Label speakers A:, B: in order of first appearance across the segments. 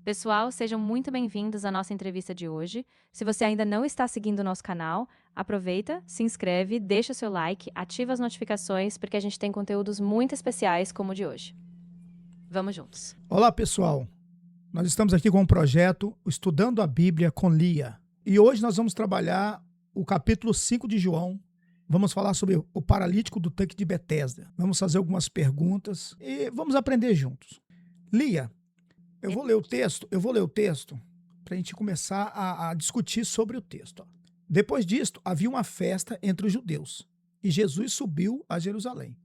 A: Pessoal, sejam muito bem-vindos à nossa entrevista de hoje. Se você ainda não está seguindo o nosso canal, aproveita, se inscreve, deixa o seu like, ativa as notificações, porque a gente tem conteúdos muito especiais como o de hoje. Vamos juntos.
B: Olá, pessoal. Nós estamos aqui com o projeto Estudando a Bíblia com Lia. E hoje nós vamos trabalhar o capítulo 5 de João. Vamos falar sobre o paralítico do tanque de Betesda. Vamos fazer algumas perguntas e vamos aprender juntos. Lia, eu vou ler o texto para a gente começar a discutir sobre o texto. Ó. Depois disto, havia uma festa entre os judeus e Jesus subiu a Jerusalém.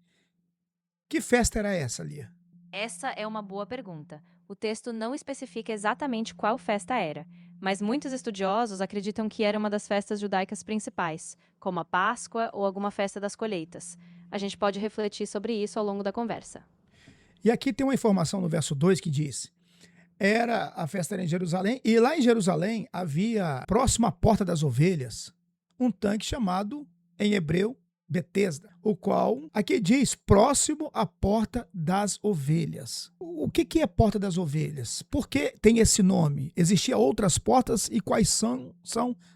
B: Que festa era essa, Lia?
A: Essa é uma boa pergunta. O texto não especifica exatamente qual festa era, mas muitos estudiosos acreditam que era uma das festas judaicas principais, como a Páscoa ou alguma festa das colheitas. A gente pode refletir sobre isso ao longo da conversa.
B: E aqui tem uma informação no verso 2 que diz: a festa era em Jerusalém, e lá em Jerusalém havia, próximo à Porta das Ovelhas, um tanque chamado, em hebreu, Betesda, o qual aqui diz próximo à Porta das Ovelhas. O que é Porta das Ovelhas? Por que tem esse nome? Existiam outras portas e quais são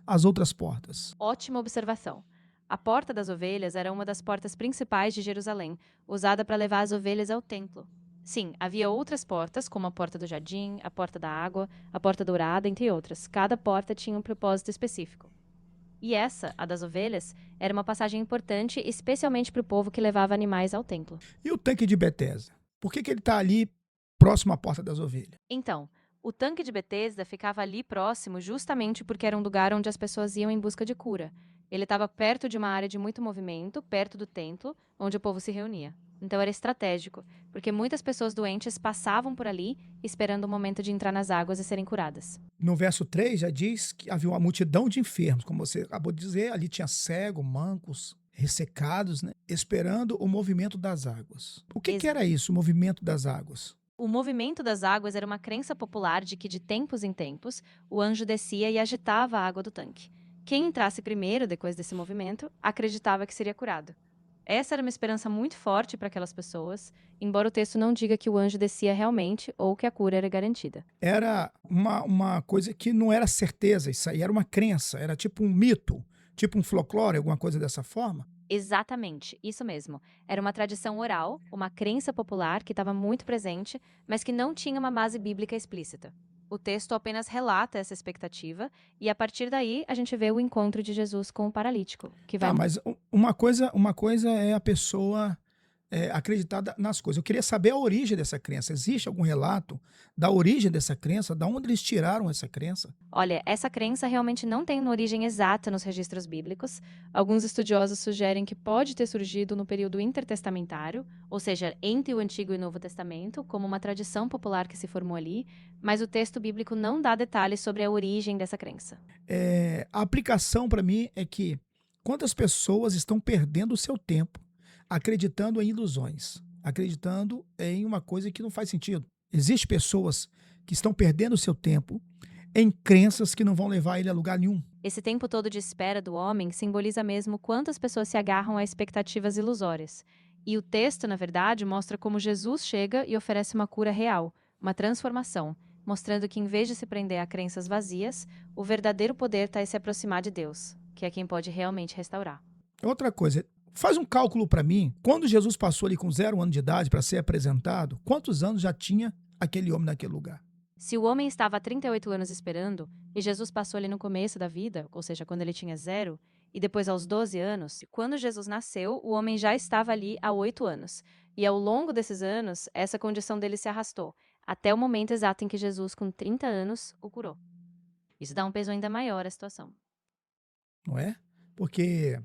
B: as outras portas?
A: Ótima observação. A Porta das Ovelhas era uma das portas principais de Jerusalém, usada para levar as ovelhas ao templo. Sim, havia outras portas, como a Porta do Jardim, a Porta da Água, a Porta Dourada, entre outras. Cada porta tinha um propósito específico. E essa, a das ovelhas, era uma passagem importante, especialmente para o povo que levava animais ao templo.
B: E o tanque de Betesda? Por que ele está ali próximo à Porta das Ovelhas?
A: Então, o tanque de Betesda ficava ali próximo justamente porque era um lugar onde as pessoas iam em busca de cura. Ele estava perto de uma área de muito movimento, perto do templo, onde o povo se reunia. Então era estratégico, porque muitas pessoas doentes passavam por ali, esperando o momento de entrar nas águas e serem curadas.
B: No verso 3 já diz que havia uma multidão de enfermos, como você acabou de dizer, ali tinha cego, mancos, ressecados, né, esperando o movimento das águas. O que era isso, o movimento das águas?
A: O movimento das águas era uma crença popular de que, de tempos em tempos, o anjo descia e agitava a água do tanque. Quem entrasse primeiro, depois desse movimento, acreditava que seria curado. Essa era uma esperança muito forte para aquelas pessoas, embora o texto não diga que o anjo descia realmente ou que a cura era garantida.
B: Era uma coisa que não era certeza, isso aí era uma crença, era tipo um mito, tipo um folclore, alguma coisa dessa forma.
A: Exatamente, isso mesmo. Era uma tradição oral, uma crença popular que estava muito presente, mas que não tinha uma base bíblica explícita. O texto apenas relata essa expectativa, e a partir daí a gente vê o encontro de Jesus com o paralítico, que vai.
B: Tá, mas uma coisa é a pessoa acreditar nas coisas. Eu queria saber a origem dessa crença. Existe algum relato da origem dessa crença? Da onde eles tiraram essa crença?
A: Olha, essa crença realmente não tem uma origem exata nos registros bíblicos. Alguns estudiosos sugerem que pode ter surgido no período intertestamentário, ou seja, entre o Antigo e o Novo Testamento, como uma tradição popular que se formou ali, mas o texto bíblico não dá detalhes sobre a origem dessa crença.
B: A aplicação para mim é que quantas pessoas estão perdendo o seu tempo acreditando em ilusões, acreditando em uma coisa que não faz sentido. Existem pessoas que estão perdendo o seu tempo em crenças que não vão levar ele a lugar nenhum.
A: Esse tempo todo de espera do homem simboliza mesmo quantas pessoas se agarram a expectativas ilusórias. E o texto, na verdade, mostra como Jesus chega e oferece uma cura real, uma transformação, mostrando que, em vez de se prender a crenças vazias, o verdadeiro poder está em se aproximar de Deus, que é quem pode realmente restaurar.
B: Outra coisa, faz um cálculo para mim. Quando Jesus passou ali com 0 ano de idade para ser apresentado, quantos anos já tinha aquele homem naquele lugar?
A: Se o homem estava há 38 anos esperando, e Jesus passou ali no começo da vida, ou seja, quando ele tinha 0, e depois aos 12 anos, quando Jesus nasceu, o homem já estava ali há 8 anos. E ao longo desses anos, essa condição dele se arrastou, até o momento exato em que Jesus, com 30 anos, o curou. Isso dá um peso ainda maior à situação.
B: Não é? Porque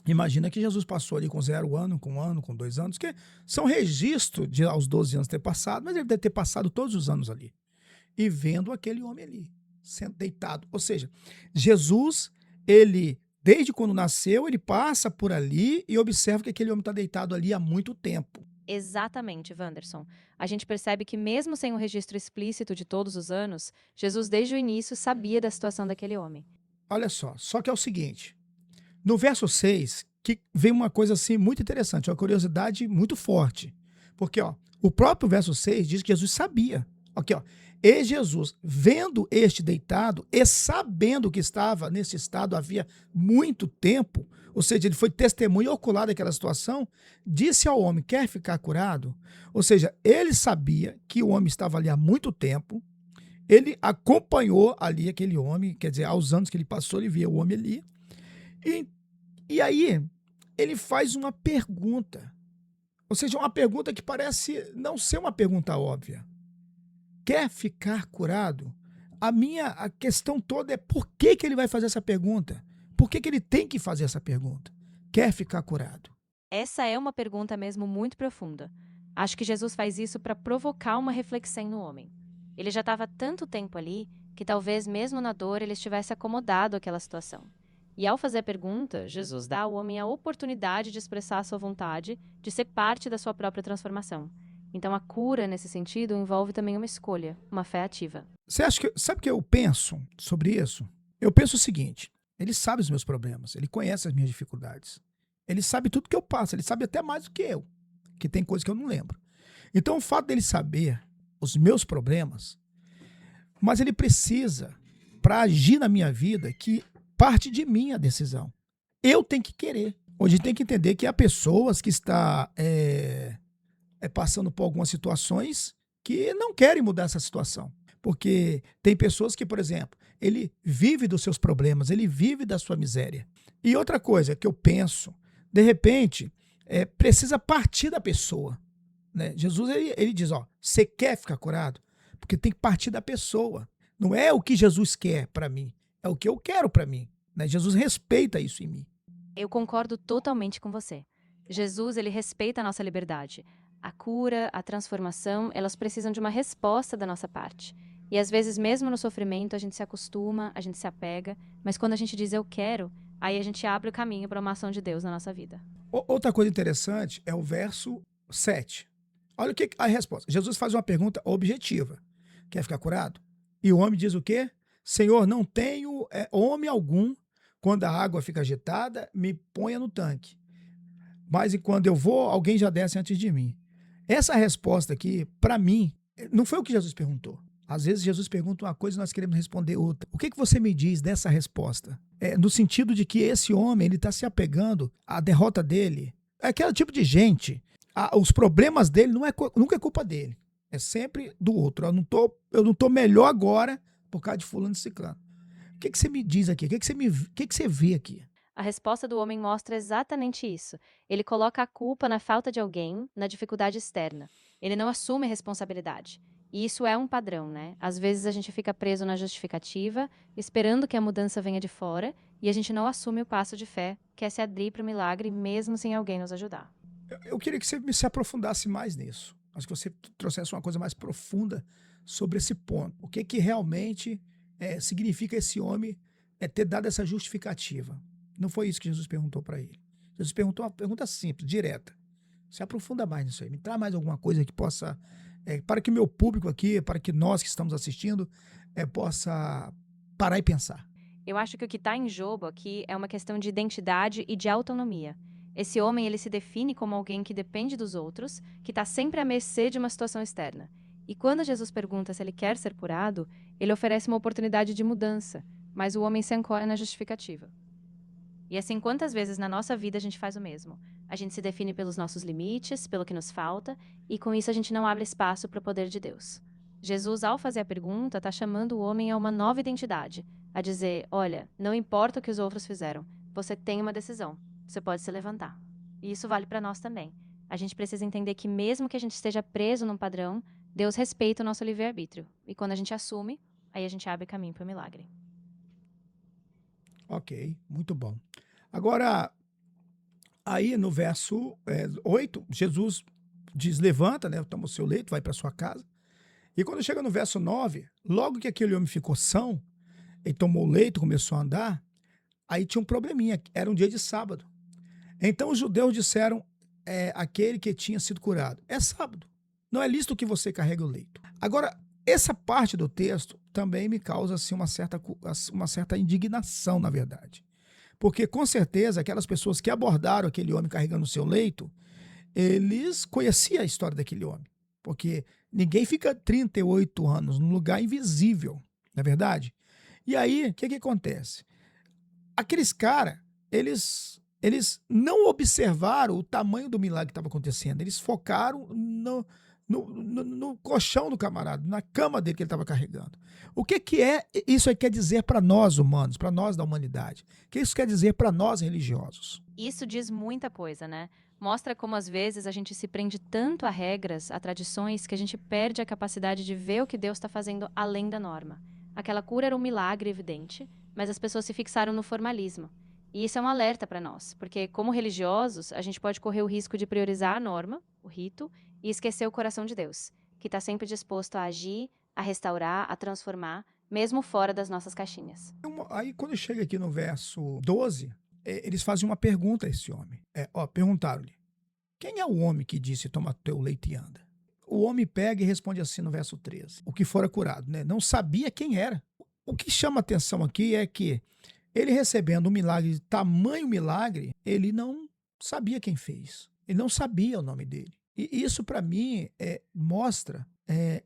B: imagina que Jesus passou ali com 0 ano, com 1 ano, com 2 anos, que são registro de aos 12 anos ter passado, mas ele deve ter passado todos os anos ali. E vendo aquele homem ali, sendo deitado. Ou seja, Jesus, ele, desde quando nasceu, ele passa por ali e observa que aquele homem está deitado ali há muito tempo.
A: Exatamente, Wanderson. A gente percebe que, mesmo sem um registro explícito de todos os anos, Jesus, desde o início, sabia da situação daquele homem.
B: Olha só que é o seguinte, no verso 6, que vem uma coisa assim muito interessante, uma curiosidade muito forte. Porque o próprio verso 6 diz que Jesus sabia Aqui, ó. E Jesus, vendo este deitado e sabendo que estava nesse estado havia muito tempo, ou seja, ele foi testemunha ocular daquela situação, disse ao homem: quer ficar curado? Ou seja, ele sabia que o homem estava ali há muito tempo, ele acompanhou ali aquele homem, quer dizer, aos anos que ele passou, ele via o homem ali, e, e aí ele faz uma pergunta, ou seja, uma pergunta que parece não ser uma pergunta óbvia. Quer ficar curado? A questão toda é por que que ele vai fazer essa pergunta? Por que que ele tem que fazer essa pergunta? Quer ficar curado?
A: Essa é uma pergunta mesmo muito profunda. Acho que Jesus faz isso para provocar uma reflexão no homem. Ele já estava tanto tempo ali que talvez mesmo na dor ele estivesse acomodado àquela situação. E ao fazer a pergunta, Jesus dá ao homem a oportunidade de expressar a sua vontade, de ser parte da sua própria transformação. Então a cura, nesse sentido, envolve também uma escolha, uma fé ativa.
B: Sabe o que eu penso sobre isso? Eu penso o seguinte: ele sabe os meus problemas, ele conhece as minhas dificuldades, ele sabe tudo que eu passo, ele sabe até mais do que eu, que tem coisas que eu não lembro. Então o fato dele saber os meus problemas, mas ele precisa, para agir na minha vida, que parte de mim a decisão. Eu tenho que querer. Hoje tem que entender que há pessoas que estão passando por algumas situações que não querem mudar essa situação. Porque tem pessoas que, por exemplo, ele vive dos seus problemas, ele vive da sua miséria. E outra coisa que eu penso, de repente, precisa partir da pessoa. Né? Jesus ele diz, ó, você quer ficar curado? Porque tem que partir da pessoa. Não é o que Jesus quer para mim, é o que eu quero para mim. Né? Jesus respeita isso em mim.
A: Eu concordo totalmente com você. Jesus, ele respeita a nossa liberdade. A cura, a transformação, elas precisam de uma resposta da nossa parte. E às vezes, mesmo no sofrimento, a gente se acostuma, a gente se apega, mas quando a gente diz eu quero, aí a gente abre o caminho para uma ação de Deus na nossa vida.
B: Outra coisa interessante é o verso 7. Olha o que a resposta. Jesus faz uma pergunta objetiva. Quer ficar curado? E o homem diz o quê? Senhor, não tenho homem algum, quando a água fica agitada, me ponha no tanque. Mas quando eu vou, alguém já desce antes de mim. Essa resposta aqui, para mim, não foi o que Jesus perguntou. Às vezes Jesus pergunta uma coisa e nós queremos responder outra. O que você me diz dessa resposta? No sentido de que esse homem ele está se apegando à derrota dele. É aquele tipo de gente. Os problemas dele nunca é culpa dele. É sempre do outro. Eu não tô melhor agora por causa de fulano e ciclano. O que você me diz aqui? O que você vê aqui?
A: A resposta do homem mostra exatamente isso. Ele coloca a culpa na falta de alguém, na dificuldade externa. Ele não assume a responsabilidade. E isso é um padrão, né? Às vezes a gente fica preso na justificativa, esperando que a mudança venha de fora, e a gente não assume o passo de fé, que é se abrir para o milagre, mesmo sem alguém nos ajudar.
B: Eu queria que você se aprofundasse mais nisso. Acho que você trouxesse uma coisa mais profunda sobre esse ponto. O que realmente significa esse homem ter dado essa justificativa? Não foi isso que Jesus perguntou para ele. Jesus perguntou uma pergunta simples, direta. Se aprofunda mais nisso aí. Me traz mais alguma coisa que possa... para que o meu público aqui, para que nós que estamos assistindo, possa parar e pensar.
A: Eu acho que o que está em jogo aqui é uma questão de identidade e de autonomia. Esse homem, ele se define como alguém que depende dos outros, que está sempre à mercê de uma situação externa. E quando Jesus pergunta se ele quer ser curado, ele oferece uma oportunidade de mudança, mas o homem se ancora na justificativa. E assim, quantas vezes na nossa vida a gente faz o mesmo? A gente se define pelos nossos limites, pelo que nos falta, e com isso a gente não abre espaço para o poder de Deus. Jesus, ao fazer a pergunta, está chamando o homem a uma nova identidade, a dizer, olha, não importa o que os outros fizeram, você tem uma decisão, você pode se levantar. E isso vale para nós também. A gente precisa entender que mesmo que a gente esteja preso num padrão, Deus respeita o nosso livre-arbítrio. E quando a gente assume, aí a gente abre caminho para o milagre.
B: Ok, muito bom. Agora, aí no verso 8, Jesus diz, levanta, né, toma o seu leito, vai para sua casa. E quando chega no verso 9, logo que aquele homem ficou são, ele tomou o leito, começou a andar, aí tinha um probleminha, era um dia de sábado. Então os judeus disseram, aquele que tinha sido curado, é sábado, não é lícito que você carregue o leito. Agora, essa parte do texto também me causa assim, uma certa indignação, na verdade. Porque, com certeza, aquelas pessoas que abordaram aquele homem carregando o seu leito, eles conheciam a história daquele homem. porque ninguém fica 38 anos num lugar invisível, não é verdade? E aí, o que que acontece? Aqueles caras, eles não observaram o tamanho do milagre que estava acontecendo, eles focaram no colchão do camarada, na cama dele que ele estava carregando. O que que é isso aí quer dizer para nós humanos, para nós da humanidade? O que isso quer dizer para nós religiosos?
A: Isso diz muita coisa, né? Mostra como às vezes a gente se prende tanto a regras, a tradições, que a gente perde a capacidade de ver o que Deus está fazendo além da norma. Aquela cura era um milagre evidente, mas as pessoas se fixaram no formalismo. E isso é um alerta para nós, porque como religiosos, a gente pode correr o risco de priorizar a norma, o rito, e esquecer o coração de Deus, que está sempre disposto a agir, a restaurar, a transformar, mesmo fora das nossas caixinhas.
B: Aí quando chega aqui no verso 12, eles fazem uma pergunta a esse homem. Perguntaram-lhe, quem é o homem que disse toma teu leite e anda? O homem pega e responde assim no verso 13, o que fora curado, né? Não sabia quem era. O que chama atenção aqui é que ele recebendo um milagre, tamanho milagre, ele não sabia quem fez. Ele não sabia o nome dele. E isso, para mim, mostra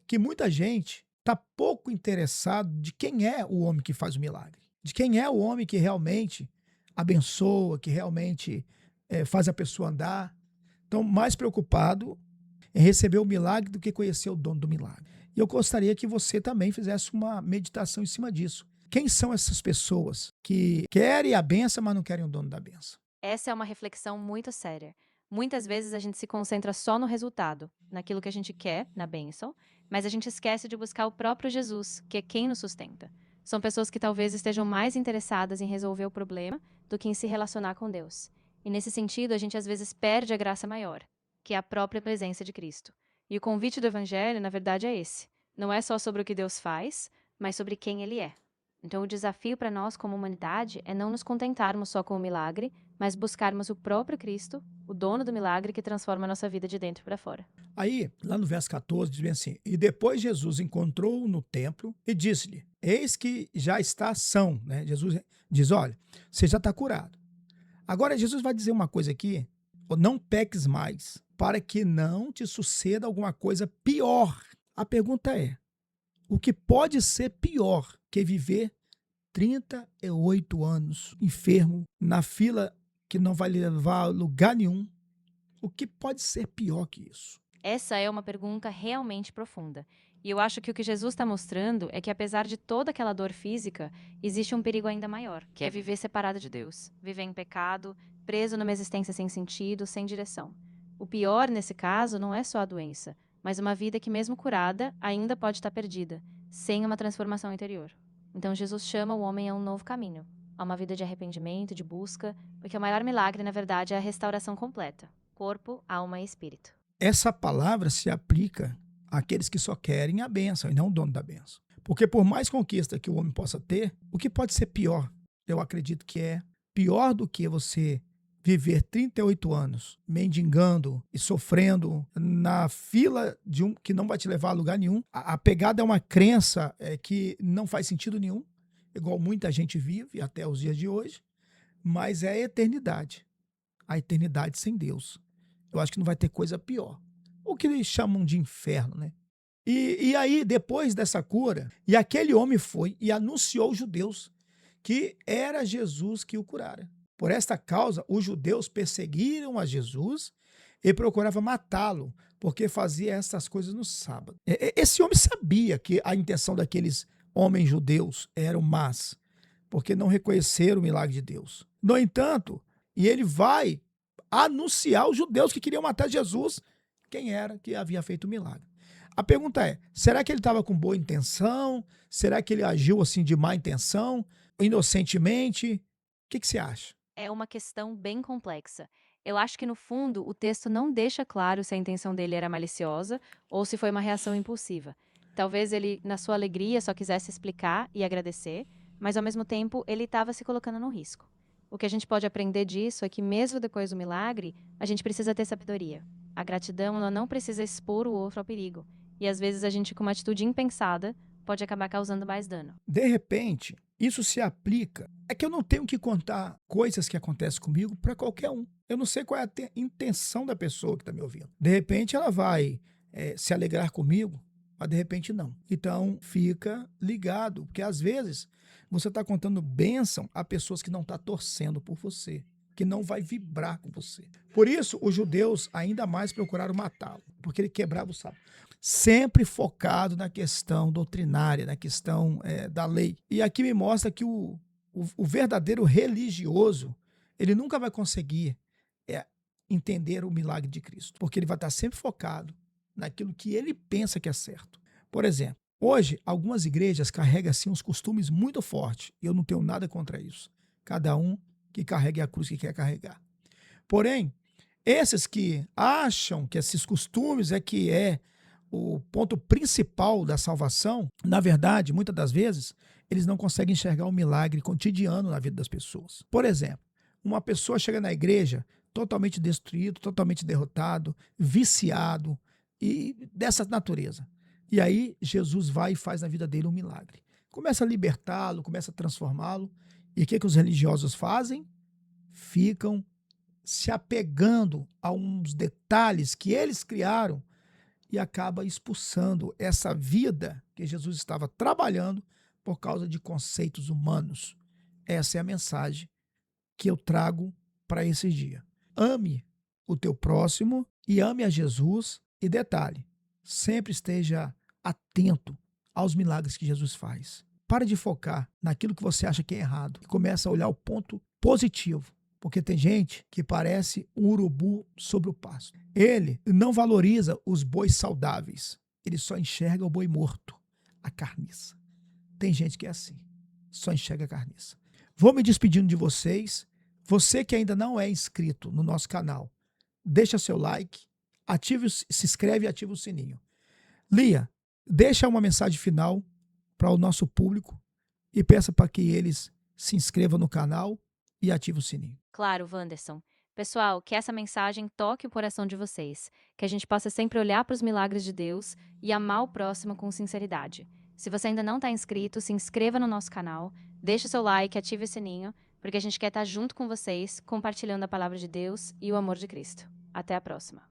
B: que muita gente está pouco interessado de quem é o homem que faz o milagre. De quem é o homem que realmente abençoa, que realmente faz a pessoa andar. Então, mais preocupado em receber o milagre do que conhecer o dono do milagre. E eu gostaria que você também fizesse uma meditação em cima disso. Quem são essas pessoas que querem a benção, mas não querem o dono da benção?
A: Essa é uma reflexão muito séria. Muitas vezes a gente se concentra só no resultado, naquilo que a gente quer, na bênção, mas a gente esquece de buscar o próprio Jesus, que é quem nos sustenta. São pessoas que talvez estejam mais interessadas em resolver o problema do que em se relacionar com Deus. E nesse sentido, a gente às vezes perde a graça maior, que é a própria presença de Cristo. E o convite do Evangelho, na verdade, é esse. Não é só sobre o que Deus faz, mas sobre quem Ele é. Então, o desafio para nós, como humanidade, é não nos contentarmos só com o milagre, mas buscarmos o próprio Cristo, o dono do milagre que transforma a nossa vida de dentro para fora.
B: Aí, lá no verso 14, diz bem assim: e depois Jesus encontrou-o no templo e disse-lhe: eis que já está são. Né? Jesus diz: olha, você já está curado. Agora, Jesus vai dizer uma coisa aqui: não peques mais, para que não te suceda alguma coisa pior. A pergunta é: o que pode ser pior que viver 38 anos enfermo, na fila que não vai levar a lugar nenhum? O que pode ser pior que isso?
A: Essa é uma pergunta realmente profunda. E eu acho que o que Jesus está mostrando é que, apesar de toda aquela dor física, existe um perigo ainda maior, que é viver separado de Deus, viver em pecado, preso numa existência sem sentido, sem direção. O pior, nesse caso, não é só a doença, mas uma vida que, mesmo curada, ainda pode estar perdida, sem uma transformação interior. Então, Jesus chama o homem a um novo caminho, a uma vida de arrependimento, de busca, porque o maior milagre, na verdade, é a restauração completa, corpo, alma e espírito.
B: Essa palavra se aplica àqueles que só querem a bênção e não o dono da bênção. Porque por mais conquista que o homem possa ter, o que pode ser pior? Eu acredito que é pior do que você viver 38 anos mendigando e sofrendo na fila de um que não vai te levar a lugar nenhum. A pegada é uma crença que não faz sentido nenhum, igual muita gente vive até os dias de hoje, mas é a eternidade. A eternidade sem Deus. Eu acho que não vai ter coisa pior. O que eles chamam de inferno, né? E aí, depois dessa cura, e aquele homem foi e anunciou aos judeus que era Jesus que o curara. Por esta causa, os judeus perseguiram a Jesus e procuravam matá-lo, porque fazia essas coisas no sábado. Esse homem sabia que a intenção daqueles homens judeus era más, porque não reconheceram o milagre de Deus. No entanto, e ele vai anunciar aos judeus que queriam matar Jesus quem era que havia feito o milagre. A pergunta é, será que ele estava com boa intenção? Será que ele agiu assim de má intenção? Inocentemente? O que você acha?
A: É uma questão bem complexa. Eu acho que, no fundo, o texto não deixa claro se a intenção dele era maliciosa ou se foi uma reação impulsiva. Talvez ele, na sua alegria, só quisesse explicar e agradecer, mas, ao mesmo tempo, ele estava se colocando no risco. O que a gente pode aprender disso é que, mesmo depois do milagre, a gente precisa ter sabedoria. A gratidão ela não precisa expor o outro ao perigo. E, às vezes, a gente, com uma atitude impensada, pode acabar causando mais dano.
B: De repente, isso se aplica. É que eu não tenho que contar coisas que acontecem comigo para qualquer um. Eu não sei qual é a intenção da pessoa que está me ouvindo. De repente, ela vai se alegrar comigo, mas de repente não. Então, fica ligado, porque às vezes você está contando bênção a pessoas que não estão torcendo por você, que não vai vibrar com você. Por isso, os judeus ainda mais procuraram matá-lo, porque ele quebrava o sábado. Sempre focado na questão doutrinária, na questão da lei. E aqui me mostra que o verdadeiro religioso, ele nunca vai conseguir entender o milagre de Cristo, porque ele vai estar sempre focado naquilo que ele pensa que é certo. Por exemplo, hoje, algumas igrejas carregam assim uns costumes muito fortes, e eu não tenho nada contra isso. Cada um que carregue a cruz que quer carregar. Porém, esses que acham que esses costumes que é o ponto principal da salvação, na verdade, muitas das vezes, eles não conseguem enxergar o milagre cotidiano na vida das pessoas. Por exemplo, uma pessoa chega na igreja totalmente destruído, totalmente derrotado, viciado e dessa natureza. E aí Jesus vai e faz na vida dele um milagre. Começa a libertá-lo, começa a transformá-lo. E o que os religiosos fazem? Ficam se apegando a uns detalhes que eles criaram e acaba expulsando essa vida que Jesus estava trabalhando por causa de conceitos humanos. Essa é a mensagem que eu trago para esse dia. Ame o teu próximo e ame a Jesus. E detalhe, sempre esteja atento aos milagres que Jesus faz. Pare de focar naquilo que você acha que é errado e começa a olhar o ponto positivo. Porque tem gente que parece um urubu sobre o pasto. Ele não valoriza os bois saudáveis. Ele só enxerga o boi morto, a carniça. Tem gente que é assim, só enxerga a carniça. Vou me despedindo de vocês. Você que ainda não é inscrito no nosso canal, deixa seu like, se inscreve e ativa o sininho. Lia, deixa uma mensagem final para o nosso público e peça para que eles se inscrevam no canal e ativem o sininho.
A: Claro, Wanderson. Pessoal, que essa mensagem toque o coração de vocês, que a gente possa sempre olhar para os milagres de Deus e amar o próximo com sinceridade. Se você ainda não está inscrito, se inscreva no nosso canal, deixe o seu like, ative o sininho, porque a gente quer estar junto com vocês, compartilhando a palavra de Deus e o amor de Cristo. Até a próxima.